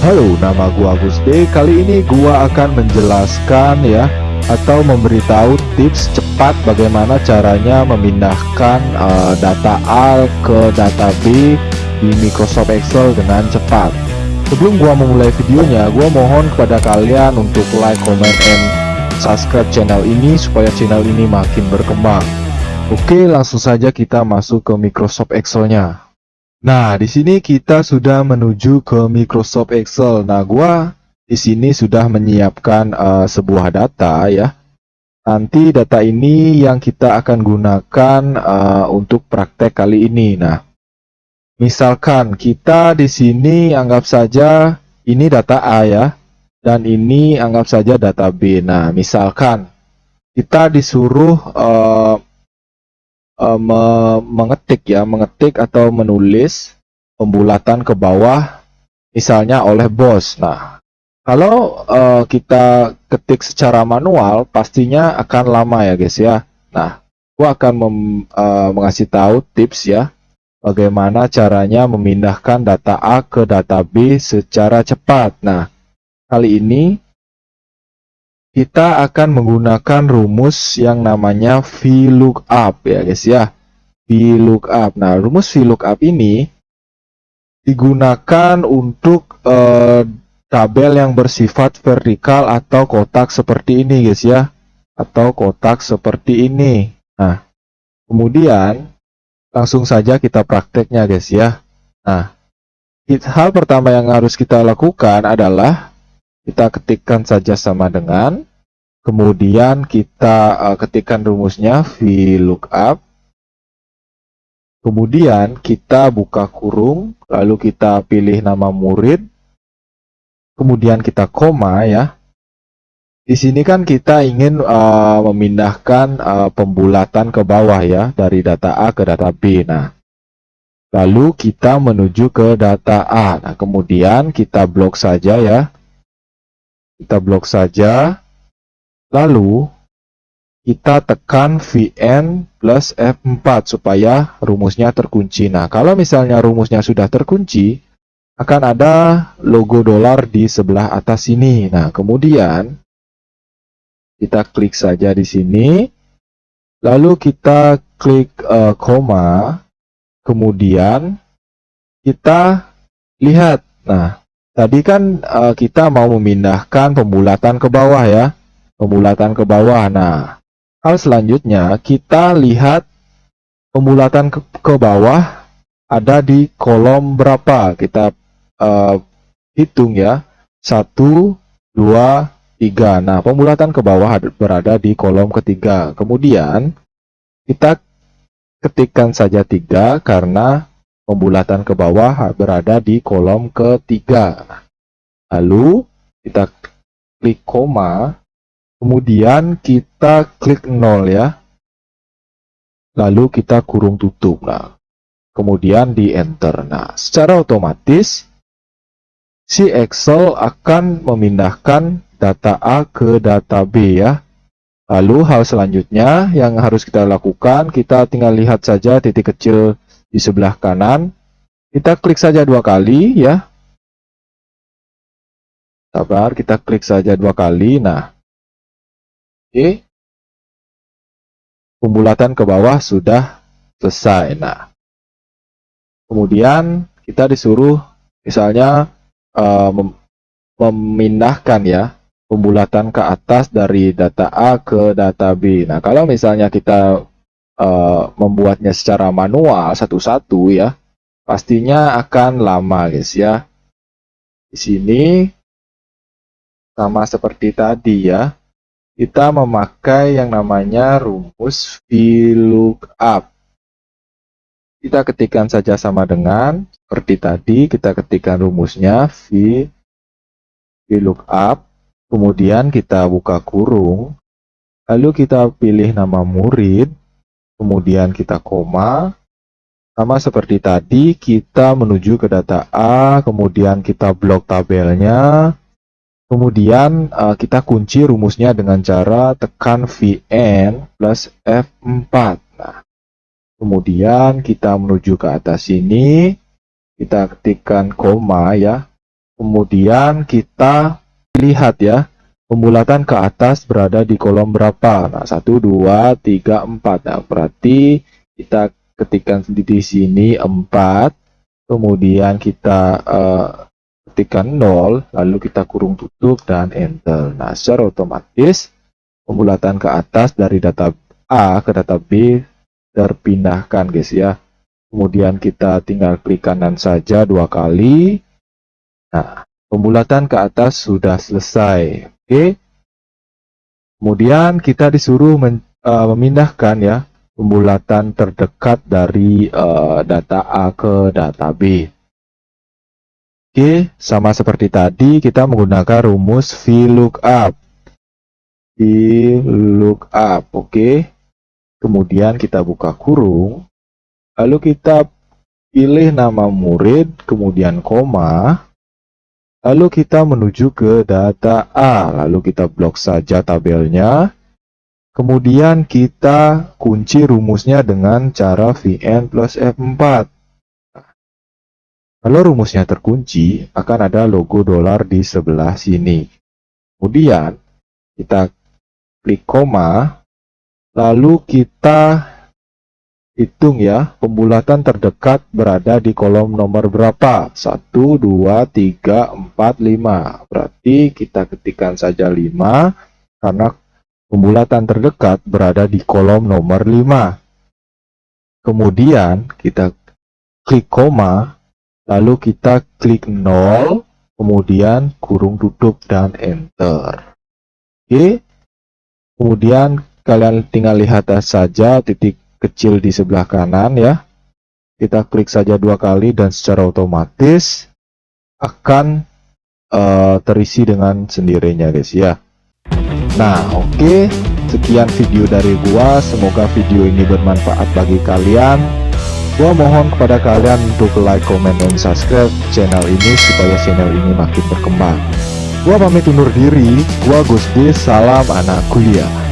Halo, nama gua Agus D. Kali ini gua akan menjelaskan ya atau memberitahu tips cepat bagaimana caranya memindahkan data A ke data B di Microsoft Excel dengan cepat. Sebelum gua memulai videonya, gua mohon kepada kalian untuk like, comment, and subscribe channel ini supaya channel ini makin berkembang. Oke, langsung saja kita masuk ke Microsoft Excel-nya. Nah, di sini kita sudah menuju ke Microsoft Excel. Nah, gua di sini sudah menyiapkan sebuah data ya. Nanti data ini yang kita akan gunakan untuk praktek kali ini. Nah, misalkan kita di sini anggap saja ini data A ya, dan ini anggap saja data B. Nah, misalkan kita disuruh mengetik atau menulis pembulatan ke bawah misalnya oleh bos. Nah, kalau kita ketik secara manual pastinya akan lama ya guys ya. Nah, gua akan mengasih tahu tips ya bagaimana caranya memindahkan data A ke data B secara cepat. Nah, kali ini kita akan menggunakan rumus yang namanya VLOOKUP ya guys ya. VLOOKUP. Nah, rumus VLOOKUP ini digunakan untuk tabel yang bersifat vertikal atau kotak seperti ini guys ya. Atau kotak seperti ini. Nah, kemudian langsung saja kita prakteknya guys ya. Nah, hal pertama yang harus kita lakukan adalah kita ketikkan saja sama dengan, kemudian kita ketikkan rumusnya VLOOKUP, kemudian kita buka kurung, lalu kita pilih nama murid, kemudian kita koma ya. Di sini kan kita ingin memindahkan pembulatan ke bawah ya, dari data A ke data B. Nah, lalu kita menuju ke data A. Nah, kemudian kita blok saja ya. Kita blok saja, lalu kita tekan VN plus F4 supaya rumusnya terkunci. Nah, kalau misalnya rumusnya sudah terkunci, akan ada logo dolar di sebelah atas sini. Nah, kemudian kita klik saja di sini, lalu kita klik koma, kemudian kita lihat. Nah, tadi kan kita mau memindahkan pembulatan ke bawah ya. Pembulatan ke bawah. Nah, hal selanjutnya kita lihat pembulatan ke bawah ada di kolom berapa. Kita hitung ya. 1, 2, 3. Nah, pembulatan ke bawah berada di kolom ketiga. Kemudian kita ketikkan saja 3 karena pembulatan ke bawah berada di kolom ketiga. Lalu kita klik koma, kemudian kita klik 0 ya. Lalu kita kurung tutup. Nah, kemudian di enter. Nah, secara otomatis si Excel akan memindahkan data A ke data B ya. Lalu hal selanjutnya yang harus kita lakukan, kita tinggal lihat saja titik kecil di sebelah kanan. Kita klik saja 2 kali ya. Sabar, kita klik saja 2 kali. Nah, oke. Pembulatan ke bawah sudah selesai. Nah, kemudian kita disuruh misalnya memindahkan ya pembulatan ke atas dari data A ke data B. Nah, kalau misalnya kita membuatnya secara manual satu-satu ya, pastinya akan lama guys ya. Di sini sama seperti tadi ya, kita memakai yang namanya rumus VLOOKUP. Kita ketikkan saja sama dengan seperti tadi, kita ketikkan rumusnya VLOOKUP, kemudian kita buka kurung, lalu kita pilih nama murid, kemudian kita koma. Sama seperti tadi, kita menuju ke data A, kemudian kita blok tabelnya, kemudian kita kunci rumusnya dengan cara tekan VN plus F4. Nah, kemudian kita menuju ke atas sini, kita ketikkan koma ya, Kemudian kita lihat ya, pembulatan ke atas berada di kolom berapa. Nah, 1, 2, 3, 4. Nah, berarti kita ketikkan di sini 4. Kemudian kita ketikkan 0, lalu kita kurung tutup dan enter. Nah, secara otomatis pembulatan ke atas dari data A ke data B terpindahkan guys ya. Kemudian kita tinggal klik kanan saja 2 kali. Nah, pembulatan ke atas sudah selesai. Oke. Kemudian kita disuruh memindahkan ya pembulatan terdekat dari data A ke data B. Oke, sama seperti tadi kita menggunakan rumus VLOOKUP. VLOOKUP, oke. Kemudian kita buka kurung, lalu kita pilih nama murid, kemudian koma, lalu kita menuju ke data A, lalu kita blok saja tabelnya. Kemudian kita kunci rumusnya dengan cara VN plus F4. Kalau rumusnya terkunci, akan ada logo dolar di sebelah sini. Kemudian kita klik koma, lalu kita hitung ya, pembulatan terdekat berada di kolom nomor berapa? 1, 2, 3, 4, 5. Berarti kita ketikkan saja 5, karena pembulatan terdekat berada di kolom nomor 5. Kemudian kita klik koma, lalu kita klik 0, kemudian kurung tutup dan enter. Oke. Kemudian kalian tinggal lihat saja titik kecil di sebelah kanan ya. Kita klik saja 2 kali dan secara otomatis akan terisi dengan sendirinya guys ya. Nah, oke. Sekian video dari gua. Semoga video ini bermanfaat bagi kalian. Gua mohon kepada kalian untuk like, comment, dan subscribe channel ini supaya channel ini makin berkembang. Gua pamit undur diri. Gua Gusdi. Salam anak kuliah.